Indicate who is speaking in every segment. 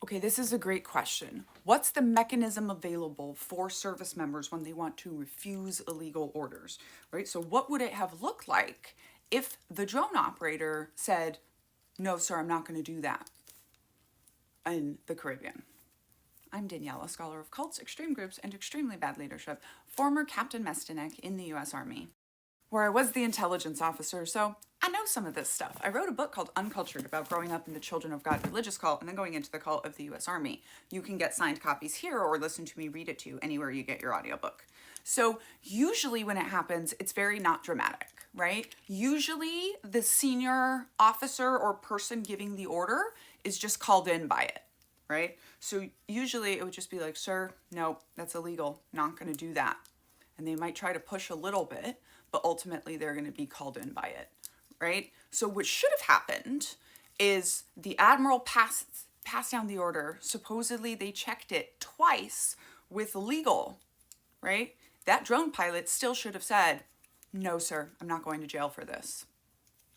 Speaker 1: Okay, this is a great question. What's the mechanism available for service members when they want to refuse illegal orders, right? So what would it have looked like if the drone operator said, no, sir, I'm not going to do that in the Caribbean? I'm Danielle, a scholar of cults, extreme groups, and extremely bad leadership, former Captain Mestinek in the U.S. Army, where I was the intelligence officer, so I know some of this stuff. I wrote a book called Uncultured about growing up in the Children of God religious cult and then going into the cult of the U.S. Army. You can get signed copies here or listen to me read it to you anywhere you get your audiobook. So usually when it happens, it's very not dramatic, right? Usually the senior officer or person giving the order is just called in by it, right? So usually it would just be like, sir, no, that's illegal. Not going to do that. And they might try to push a little bit, but ultimately they're going to be called in by it, right? So what should have happened is the admiral passed down the order. Supposedly they checked it twice with legal, right? That drone pilot still should have said, no, sir, I'm not going to jail for this,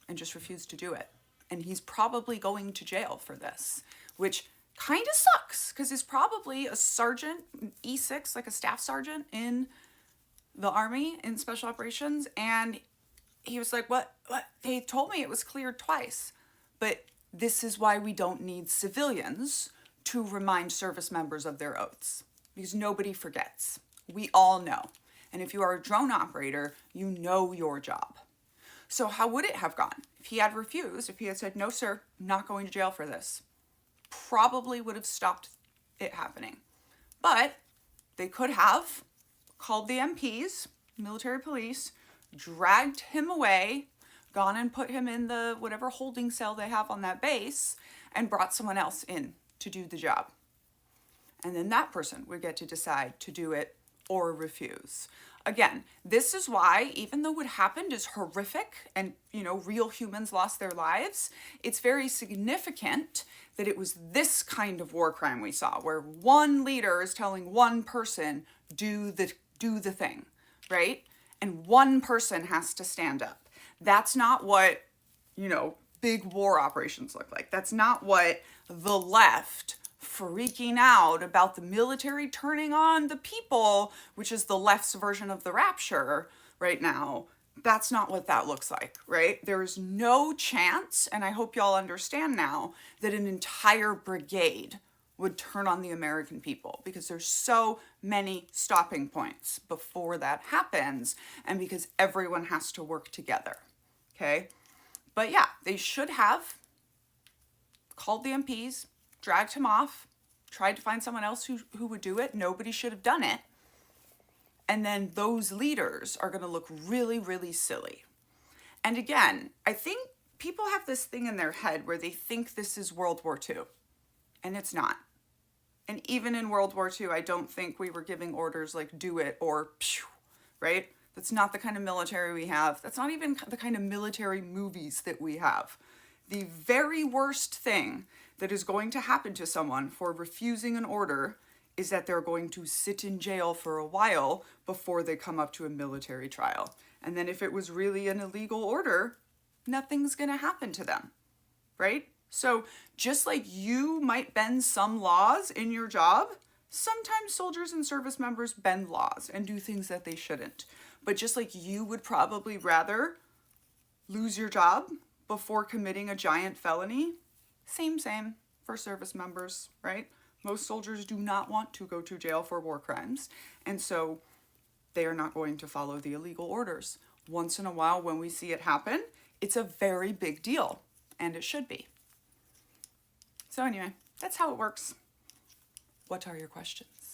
Speaker 1: and just refused to do it. And he's probably going to jail for this, which kind of sucks because he's probably a sergeant, E6, like a staff sergeant in the Army in special operations. And he was like, what? They told me it was cleared twice. But this is why we don't need civilians to remind service members of their oaths, because nobody forgets. We all know. And if you are a drone operator, you know your job. So how would it have gone? If he had refused, if he had said, no, sir, I'm not going to jail for this, probably would have stopped it happening. But they could have called the MPs, military police, dragged him away, gone and put him in the whatever holding cell they have on that base, and brought someone else in to do the job. And then that person would get to decide to do it or refuse. Again, this is why, even though what happened is horrific and, real humans lost their lives, it's very significant that it was this kind of war crime we saw, where one leader is telling one person, do the thing, right? And one person has to stand up. That's not what, big war operations look like. That's not what the left freaking out about the military turning on the people, which is the left's version of the rapture right now. That's not what that looks like, right? There is no chance, and I hope y'all understand now, that an entire brigade would turn on the American people, because there's so many stopping points before that happens, and because everyone has to work together, okay? But yeah, they should have called the MPs, dragged him off, tried to find someone else who would do it. Nobody should have done it. And then those leaders are going to look really, really silly. And again, I think people have this thing in their head where they think this is World War II, and it's not. And even in World War II, I don't think we were giving orders like do it or phew, right? That's not the kind of military we have. That's not even the kind of military movies that we have. The very worst thing that is going to happen to someone for refusing an order is that they're going to sit in jail for a while before they come up to a military trial. And then if it was really an illegal order, nothing's going to happen to them, right? So just like you might bend some laws in your job, sometimes soldiers and service members bend laws and do things that they shouldn't. But just like you would probably rather lose your job before committing a giant felony, same for service members, right? Most soldiers do not want to go to jail for war crimes, and so they are not going to follow the illegal orders. Once in a while, when we see it happen, it's a very big deal, and it should be. So anyway, that's how it works. What are your questions?